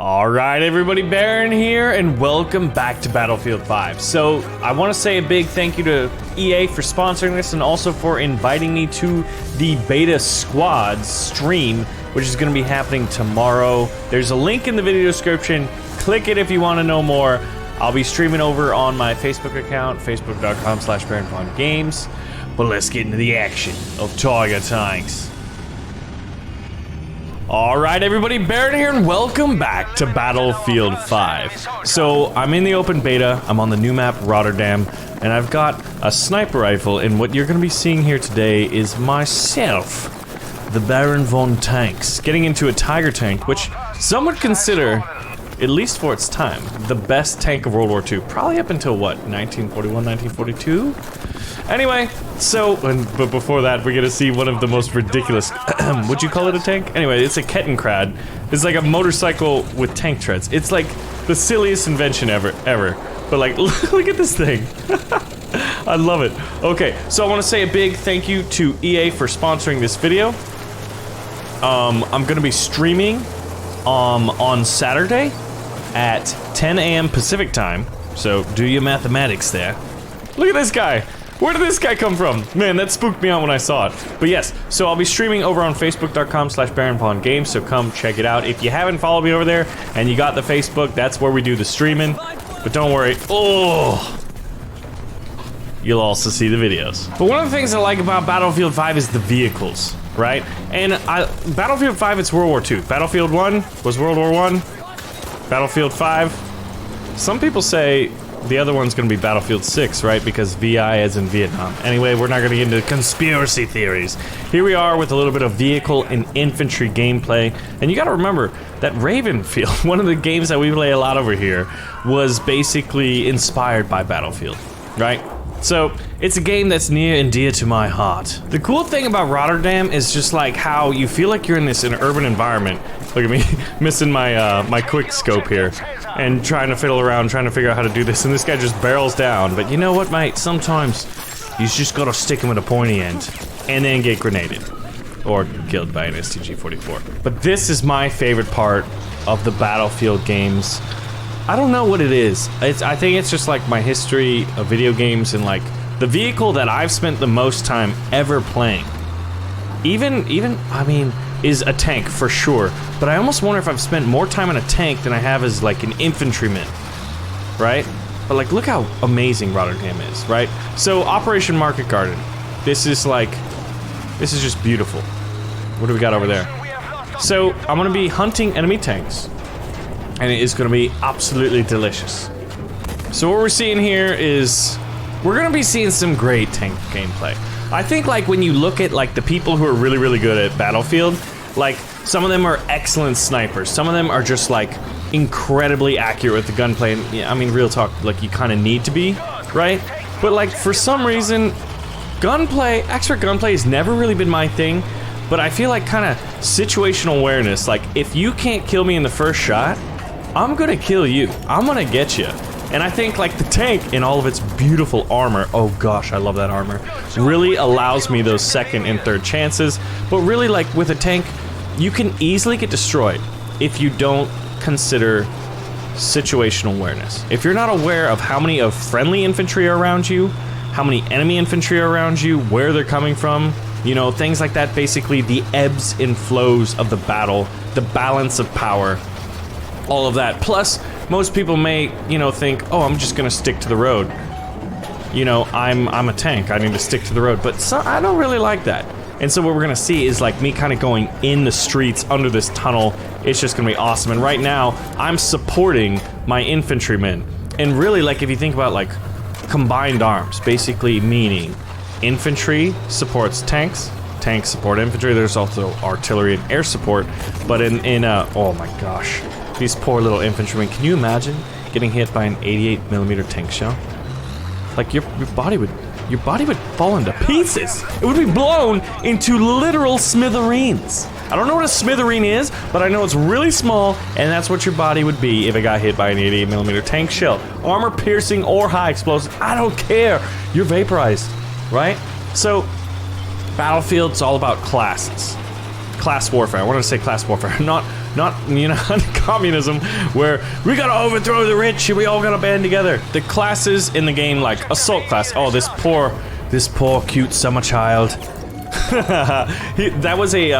Alright everybody, Baron here, and welcome back to Battlefield 5. So, I want to say a big thank you to EA for sponsoring this and also for inviting me to the Beta Squad stream, which is going to be happening tomorrow. There's a link in the video description. Click it if you want to know more. I'll be streaming over on my Facebook account, facebook.com/BaronVonGames. But let's get into the action of Tiger Tanks. Alright everybody, Baron here and welcome back to Battlefield 5. So, I'm in the open beta, I'm on the new map Rotterdam, and I've got a sniper rifle, and what you're going to be seeing here today is myself, the BaronVonGames, getting into a Tiger tank, which some would consider, at least for its time, the best tank of World War II. Probably up until, what, 1941, 1942? Anyway, but before that, we're gonna see one of the most ridiculous, would you call it a tank? Anyway, it's a Kettenkrad. It's like a motorcycle with tank treads. It's like the silliest invention ever. But like, look at this thing. I love it. Okay, so I wanna say a big thank you to EA for sponsoring this video. I'm gonna be streaming, on Saturday at 10 a.m. Pacific time. So do your mathematics there. Look at this guy. Where did this guy come from? Man, that spooked me out when I saw it. But yes, so I'll be streaming over on facebook.com/BaronVonGames, so come check it out. If you haven't followed me over there and you got the Facebook, that's where we do the streaming. But don't worry. Oh! You'll also see the videos. But one of the things I like about Battlefield 5 is the vehicles, right? And Battlefield 5, it's World War II. Battlefield 1 was World War I. Battlefield 5, some people say the other one's gonna be Battlefield 6, right? Because VI is in Vietnam. Anyway, we're not gonna get into conspiracy theories. Here we are with a little bit of vehicle and infantry gameplay. And you gotta remember that Ravenfield, one of the games that we play a lot over here, was basically inspired by Battlefield, right? So, it's a game that's near and dear to my heart. The cool thing about Rotterdam is just like how you feel like you're in this urban environment. Look at me, missing my my quick scope here. And trying to fiddle around, trying to figure out how to do this, and this guy just barrels down. But you know what, mate? Sometimes you just gotta stick him with a pointy end, and then get grenaded. Or killed by an STG-44. But this is my favorite part of the Battlefield games. I don't know what it is. I think it's just like my history of video games and like the vehicle that I've spent the most time ever playing. Even I mean, is a tank for sure. But I almost wonder if I've spent more time in a tank than I have as like an infantryman, right? But like, look how amazing Rotterdam is, right? So Operation Market Garden. This is just beautiful. What do we got over there? So I'm gonna be hunting enemy tanks. And it is going to be absolutely delicious. So what we're seeing here is we're going to be seeing some great tank gameplay. I think like when you look at like the people who are really good at Battlefield, like some of them are excellent snipers. Some of them are just like incredibly accurate with the gunplay. And yeah, I mean, real talk, like you kind of need to be, right? But like for some reason, expert gunplay has never really been my thing. But I feel like kind of situational awareness. Like if you can't kill me in the first shot, I'm gonna kill you. I'm gonna get you. And I think like the tank in all of its beautiful armor, oh gosh, I love that armor, really allows me those second and third chances. But really like with a tank, you can easily get destroyed if you don't consider situational awareness. If you're not aware of how many of friendly infantry are around you, how many enemy infantry are around you, where they're coming from, you know, things like that, basically the ebbs and flows of the battle, the balance of power, all of that. Plus, most people may, you know, think, oh, I'm just gonna stick to the road. You know, I'm a tank, I need to stick to the road. But I don't really like that. And so what we're gonna see is like me kind of going in the streets under this tunnel. It's just gonna be awesome. And right now, I'm supporting my infantrymen. And really, like, if you think about like combined arms, basically meaning infantry supports tanks, tanks support infantry. There's also artillery and air support. But oh my gosh. These poor little infantrymen. Can you imagine getting hit by an 88mm tank shell? Like your body would fall into pieces. It would be blown into literal smithereens. I don't know what a smithereen is, but I know it's really small, and that's what your body would be if it got hit by an 88mm tank shell. Armor piercing or high explosive, I don't care. You're vaporized, right? So, Battlefield's all about classes. Class warfare. I wanted to say class warfare, not not, you know, communism, where we gotta overthrow the rich and we all gotta band together. The classes in the game, like assault class, oh, this poor cute summer child. That was a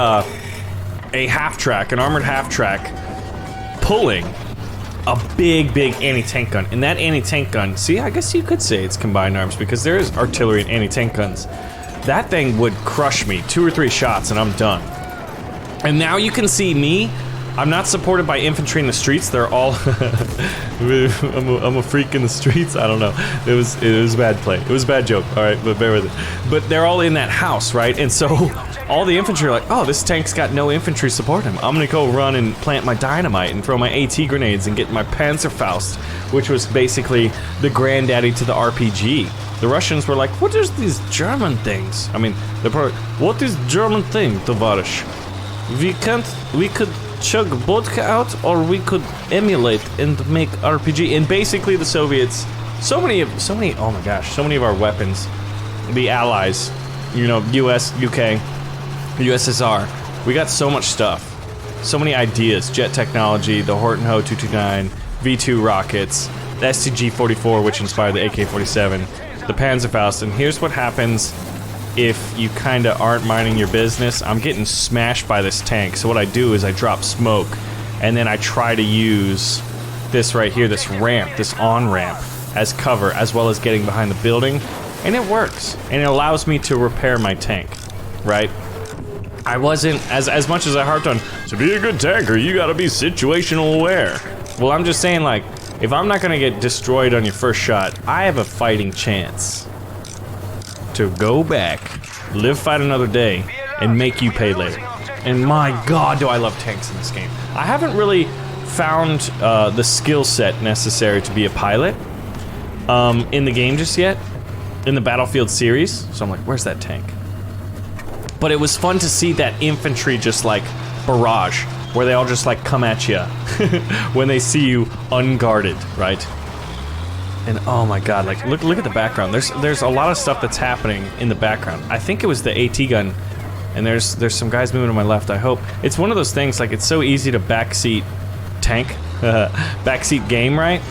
half-track, an armored half-track, pulling a big anti-tank gun. And that anti-tank gun, see, I guess you could say it's combined arms because there is artillery and anti-tank guns. That thing would crush me, 2 or 3 shots and I'm done. And now you can see me, I'm not supported by infantry in the streets, they're all, I'm a freak in the streets, I don't know. It was a bad play, it was a bad joke, alright, but bear with it. But they're all in that house, right? And so, all the infantry are like, oh, this tank's got no infantry support him. I'm gonna go run and plant my dynamite and throw my AT grenades and get my Panzerfaust, which was basically the granddaddy to the RPG. The Russians were like, what is these German things? I mean, they're probably, what is German thing, Tovarish? We could chug vodka out, or we could emulate and make RPG. And basically the Soviets, so many, oh my gosh, so many of our weapons, the Allies, you know, US, UK, USSR, we got so much stuff, so many ideas, jet technology, the Horton Ho 229, V2 rockets, the STG-44, which inspired the AK-47, the Panzerfaust. And here's what happens if you kinda aren't minding your business. I'm getting smashed by this tank, so what I do is I drop smoke, and then I try to use this right here, this ramp, this on-ramp, as cover, as well as getting behind the building, and it works. And it allows me to repair my tank, right? I wasn't, as much as I harped on, to be a good tanker, you gotta be situational aware. Well, I'm just saying, like, if I'm not gonna get destroyed on your first shot, I have a fighting chance to go back, live, fight another day, and make you pay later. And my god, do I love tanks in this game. I haven't really found the skill set necessary to be a pilot in the game just yet, in the Battlefield series. So I'm like, where's that tank? But it was fun to see that infantry just like barrage, where they all just like come at you when they see you unguarded, right? And oh my god, like look at the background. There's a lot of stuff that's happening in the background. I think it was the AT gun, and there's some guys moving to my left. I hope it's one of those things, like, it's so easy to backseat tank, backseat game, right?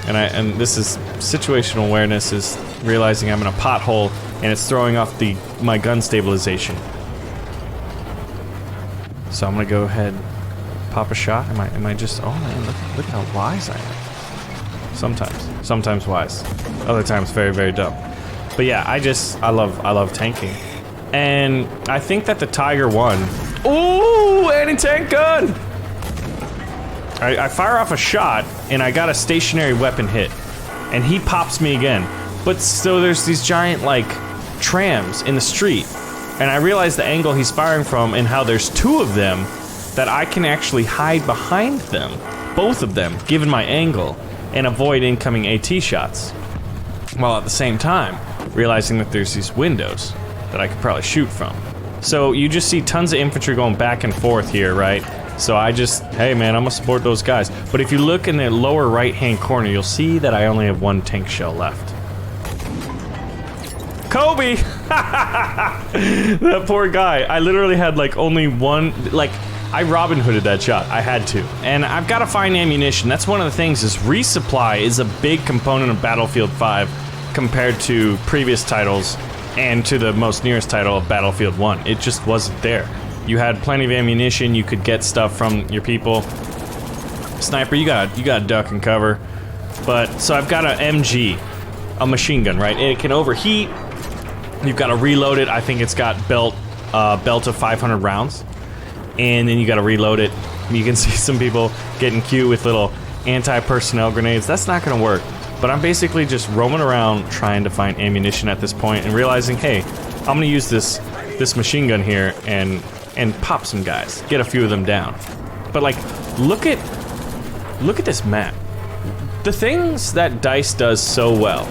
And this is situational awareness, is realizing I'm in a pothole and it's throwing off my gun stabilization. So I'm gonna go ahead, pop a shot. Am I just, oh man, look how wise I am. Sometimes wise, other times very dumb. But yeah, I love tanking, and I think that the Tiger won. Ooh, anti-tank gun! I fire off a shot, and I got a stationary weapon hit, and he pops me again. But so there's these giant like trams in the street, and I realize the angle he's firing from and how there's 2 of them, that I can actually hide behind them, both of them, given my angle, and avoid incoming AT shots, while at the same time realizing that there's these windows that I could probably shoot from. So you just see tons of infantry going back and forth here, right? So I just, hey man, I'm gonna support those guys. But if you look in the lower right hand corner, you'll see that I only have 1 tank shell left. Kobe! That poor guy. I literally had like only 1, like, I Robin Hooded that shot, I had to. And I've got to find ammunition. That's one of the things, is resupply is a big component of Battlefield 5 compared to previous titles and to the most nearest title of Battlefield 1. It just wasn't there. You had plenty of ammunition, you could get stuff from your people. Sniper, you gotta duck and cover. But, so I've got an MG, a machine gun, right? It can overheat, you've got to reload it. I think it's got belt of 500 rounds. And then you gotta reload it. You can see some people getting cute with little anti-personnel grenades. That's not gonna work. But I'm basically just roaming around trying to find ammunition at this point and realizing, hey, I'm gonna use this machine gun here and pop some guys, get a few of them down. But like, look at this map. The things that DICE does so well.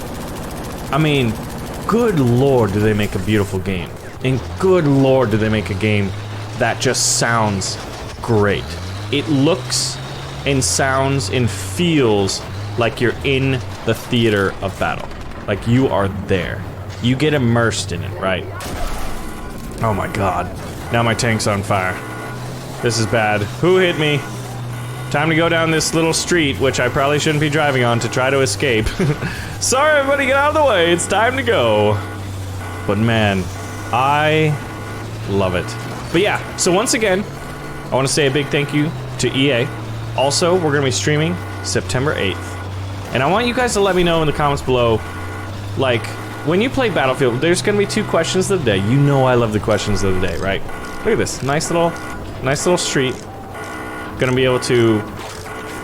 I mean, good lord, do they make a beautiful game. And good lord, do they make a game that just sounds great. It looks and sounds and feels like you're in the theater of battle. Like you are there. You get immersed in it, right? Oh my god. Now my tank's on fire. This is bad. Who hit me? Time to go down this little street, which I probably shouldn't be driving on to try to escape. Sorry, everybody, get out of the way. It's time to go. But man, I love it. But yeah, so once again, I want to say a big thank you to EA. Also, we're going to be streaming September 8th. And I want you guys to let me know in the comments below, like, when you play Battlefield, there's going to be 2 questions of the day. You know I love the questions of the day, right? Look at this, nice little street. Gonna be able to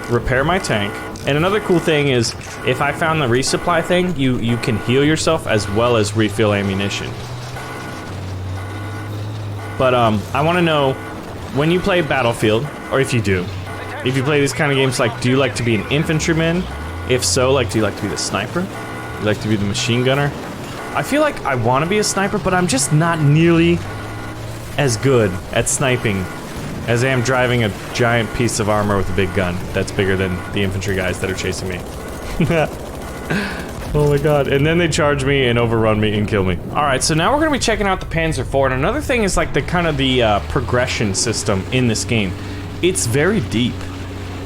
repair my tank. And another cool thing is, if I found the resupply thing, you can heal yourself as well as refill ammunition. But I want to know, when you play Battlefield, or if you do, if you play these kind of games, like, do you like to be an infantryman? If so, like, do you like to be the sniper? Do you like to be the machine gunner? I feel like I want to be a sniper, but I'm just not nearly as good at sniping as I am driving a giant piece of armor with a big gun that's bigger than the infantry guys that are chasing me. Oh my god. And then they charge me and overrun me and kill me. Alright, so now we're gonna be checking out the Panzer IV, and another thing is like the kind of the progression system in this game. It's very deep.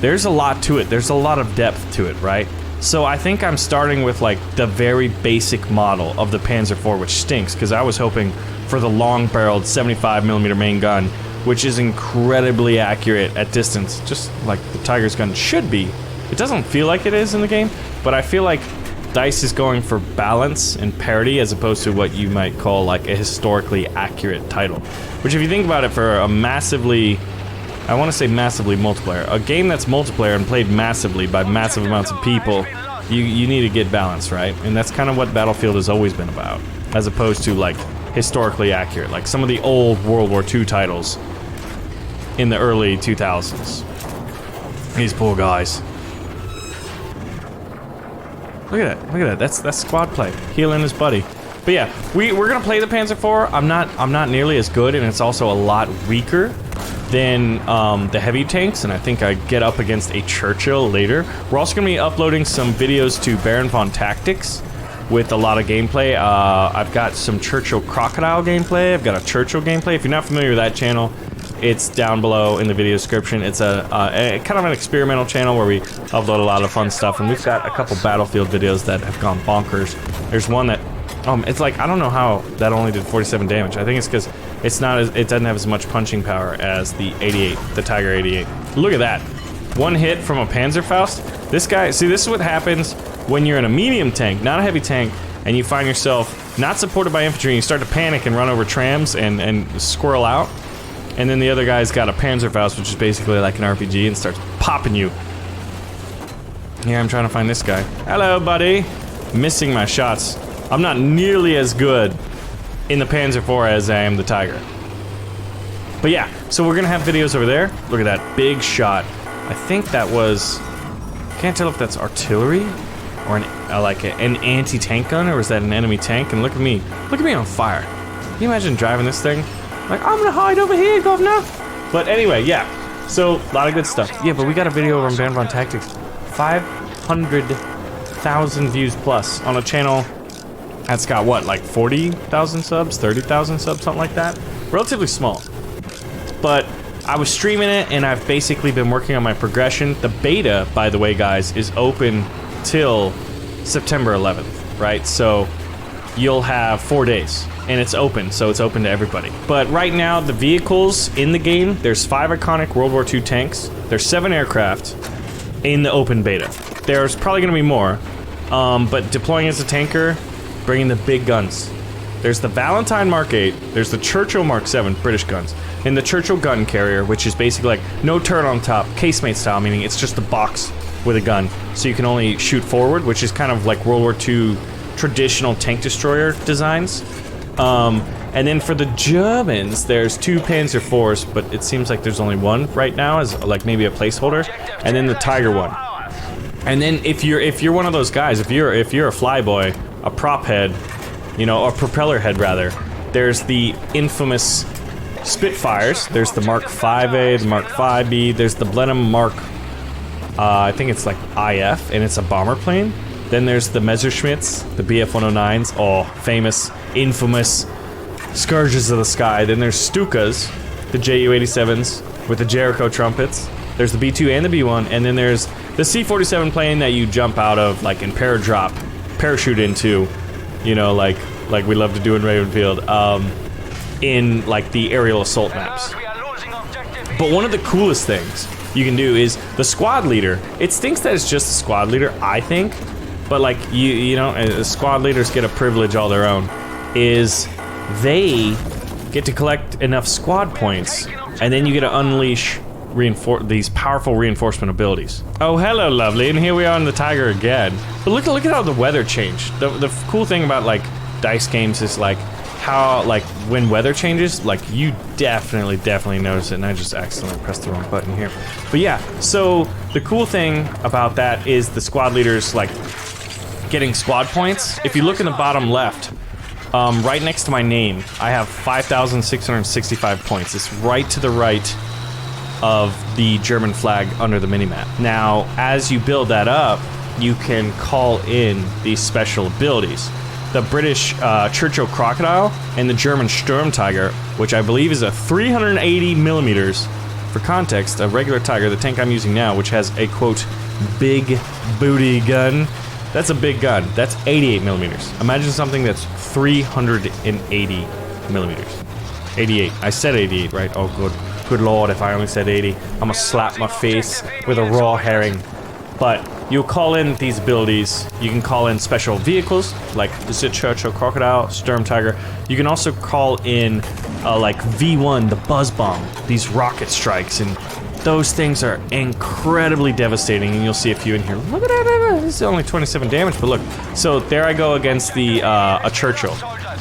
There's a lot to it. There's a lot of depth to it, right? So I think I'm starting with like the very basic model of the Panzer IV, which stinks, because I was hoping for the long-barreled 75mm main gun, which is incredibly accurate at distance, just like the Tiger's gun should be. It doesn't feel like it is in the game, but I feel like DICE is going for balance and parity as opposed to what you might call like a historically accurate title. Which, if you think about it, for a massively, I want to say massively multiplayer, a game that's multiplayer and played massively by massive amounts of people, you need to get balance, right? And that's kind of what Battlefield has always been about, as opposed to like historically accurate, like some of the old World War II titles in the early 2000s. These poor guys. Look at that. That's squad play. Healing his buddy. But yeah, we're gonna play the Panzer IV. I'm not nearly as good, and it's also a lot weaker than the heavy tanks, and I think I get up against a Churchill later. We're also gonna be uploading some videos to BaronVonTactics with a lot of gameplay. I've got some Churchill Crocodile gameplay. I've got a Churchill gameplay. If you're not familiar with that channel, it's down below in the video description. It's a kind of an experimental channel where we upload a lot of fun stuff, and we've got a couple Battlefield videos that have gone bonkers. There's one that, it's like, I don't know how that only did 47 damage. I think it's because it doesn't have as much punching power as the 88, the Tiger 88. Look at that. One hit from a Panzerfaust. This guy, see, this is what happens when you're in a medium tank, not a heavy tank, and you find yourself not supported by infantry, and you start to panic and run over trams and squirrel out. And then the other guy's got a Panzerfaust, which is basically like an RPG, and starts popping you. Yeah, I'm trying to find this guy. Hello, buddy. Missing my shots. I'm not nearly as good in the Panzer IV as I am the Tiger. But yeah, so we're gonna have videos over there. Look at that big shot. I think that was... Can't tell if that's artillery or an anti-tank gun, or is that an enemy tank? And look at me on fire. Can you imagine driving this thing? Like, I'm gonna hide over here, governor. But anyway, yeah. So, a lot of good stuff. Yeah, but we got a video over on BaronVonTactics. 500,000 views plus on a channel that's got, what, like 40,000 subs? 30,000 subs? Something like that? Relatively small. But I was streaming it, and I've basically been working on my progression. The beta, by the way, guys, is open till September 11th, right? So, you'll have 4 days. And it's open, so it's open to everybody. But right now, the vehicles in the game, there's 5 iconic World War II tanks, there's 7 aircraft in the open beta. There's probably gonna be more, but deploying as a tanker, bringing the big guns. There's the Valentine Mark 8, there's the Churchill Mark 7, British guns, and the Churchill gun carrier, which is basically like no turret on top, casemate style, meaning it's just a box with a gun, so you can only shoot forward, which is kind of like World War II traditional tank destroyer designs. And then for the Germans, there's 2 Panzer IVs, but it seems like there's only one right now, as like maybe a placeholder, and then the Tiger one. And then if you're one of those guys, if you're a flyboy, a prop head, you know, or propeller head rather, there's the infamous Spitfires. There's the Mark 5A, the Mark 5B. There's the Blenheim Mark, I think it's like IF, and it's a bomber plane. Then there's the Messerschmitts, the BF-109s, oh, famous, infamous Scourges of the Sky. Then there's Stukas, the Ju-87s, with the Jericho trumpets. There's the B2 and the B1, and then there's the C-47 plane that you jump out of, like in parachute into, you know, like we love to do in Ravenfield, in like the aerial assault maps. But one of the coolest things you can do is the squad leader. It stinks that it's just a squad leader, I think, but like you know, squad leaders get a privilege all their own. Is they get to collect enough squad points, and then you get to unleash these powerful reinforcement abilities. Oh, hello, lovely, and here we are in the Tiger again. But look at how the weather changed. The cool thing about like dice games is like how like when weather changes, like you definitely notice it. And I just accidentally pressed the wrong button here. But yeah, so the cool thing about that is the squad leaders like getting squad points. If you look in the bottom left, right next to my name, I have 5,665 points. It's right to the right of the German flag under the minimap. Now, as you build that up, you can call in these special abilities. The British Churchill Crocodile and the German Sturm Tiger, which I believe is a 380 millimeters. For context, a regular Tiger, the tank I'm using now, which has a, quote, big booty gun. That's a big gun. That's 88 millimeters. Imagine something that's 380 millimeters. 88. I said 88, right? Oh, good. Good lord, if I only said 80. I'm gonna slap my face with a raw herring. But you'll call in these abilities. You can call in special vehicles, like the Churchill Crocodile, Sturm Tiger. You can also call in, like, V1, the Buzz Bomb, these rocket strikes, and those things are incredibly devastating, and you'll see a few in here. Look at that, this is only 27 damage, but look. So there I go against the, a Churchill.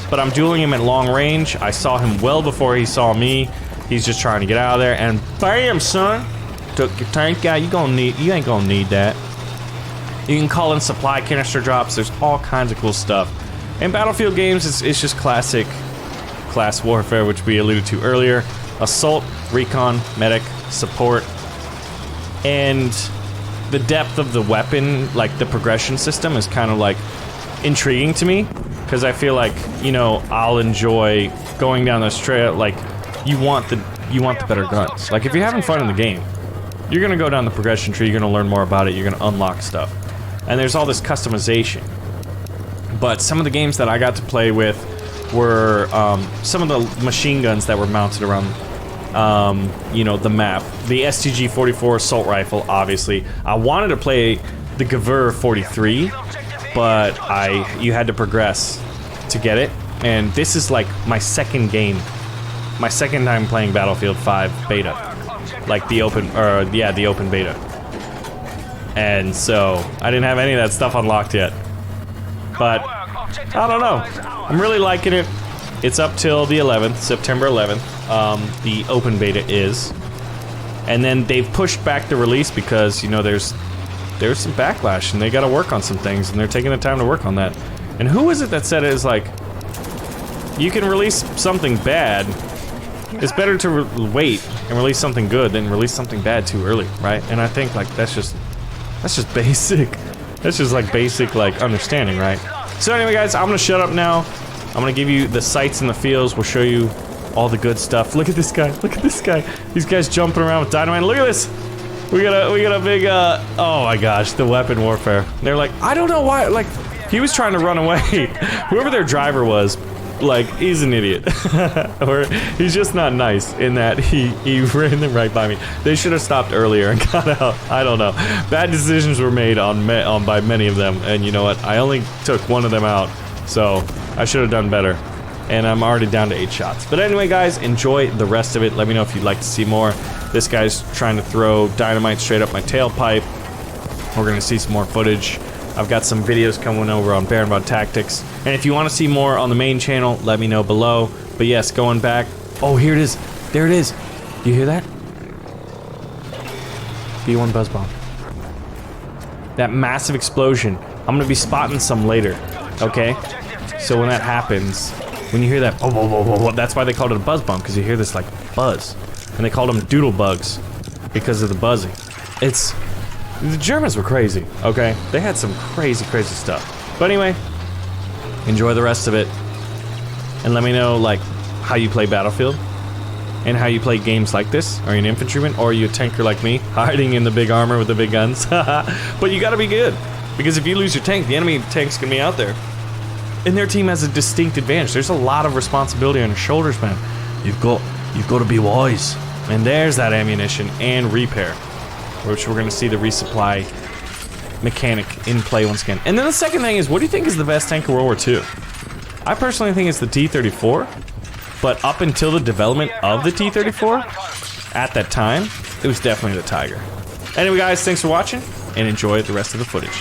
But I'm dueling him at long range. I saw him well before he saw me. He's just trying to get out of there, and bam, son! Took your tank out. You ain't gonna need that. You can call in supply canister drops. There's all kinds of cool stuff. In Battlefield games, it's just classic class warfare, which we alluded to earlier. Assault, recon, medic, support, and the depth of the weapon, like the progression system, is kind of like intriguing to me, because I feel like, you know, I'll enjoy going down this trail. Like, you want the better guns. Like, if you're having fun in the game, you're gonna go down the progression tree, you're gonna learn more about it, you're gonna unlock stuff. And there's all this customization. But some of the games that I got to play with were some of the machine guns that were mounted around, you know, the map. The STG-44 assault rifle, obviously. I wanted to play the Gewehr 43, but you had to progress to get it. And this is like my second game. My second time playing Battlefield 5 beta. Like the open beta. And so, I didn't have any of that stuff unlocked yet. But, I don't know. I'm really liking it. It's up till the 11th, September 11th. The open beta is. And then they've pushed back the release because, you know, there's some backlash and they gotta work on some things and they're taking the time to work on that. And who was it that said it is like, you can release something bad. It's better to wait and release something good than release something bad too early, right? And I think like that's just basic. That's just like basic like understanding, right? So anyway, guys, I'm gonna shut up now. I'm gonna give you the sights and the feels. We'll show you all the good stuff. Look at this guy. Look at this guy. These guys jumping around with dynamite. Look at this. We got a big oh my gosh, the weapon warfare. They're like, I don't know why. Like, he was trying to run away. Whoever their driver was. Like, he's an idiot. Or he's just not nice in that he ran them right by me. They should have stopped earlier and got out. I don't know. Bad decisions were made by many of them, and you know what? I only took one of them out, so I should have done better. And I'm already down to 8 shots. But anyway, guys, enjoy the rest of it. Let me know if you'd like to see more. This guy's trying to throw dynamite straight up my tailpipe. We're gonna see some more footage. I've got some videos coming over on BaronVon Tactics. And if you want to see more on the main channel, let me know below. But yes, going back. Oh, here it is. There it is. Do you hear that? B1 buzz bomb. That massive explosion. I'm gonna be spotting some later. Okay? So when that happens, when you hear that, oh, that's why they called it a buzz bomb, because you hear this like buzz. And they called them doodle bugs because of the buzzing. The Germans were crazy, okay? They had some crazy stuff. But anyway, enjoy the rest of it. And let me know, like, how you play Battlefield. and how you play games like this. Are you an infantryman, or are you a tanker like me, hiding in the big armor with the big guns? But you gotta be good, because if you lose your tank, the enemy tank's gonna be out there. And their team has a distinct advantage. There's a lot of responsibility on your shoulders, man. You've got to be wise. And there's that ammunition and repair, which we're gonna see the resupply mechanic in play once again. And then the second thing is, what do you think is the best tank in World War II? I personally think it's the T-34, but up until the development of the T-34, at that time, it was definitely the Tiger. Anyway guys, thanks for watching, and enjoy the rest of the footage.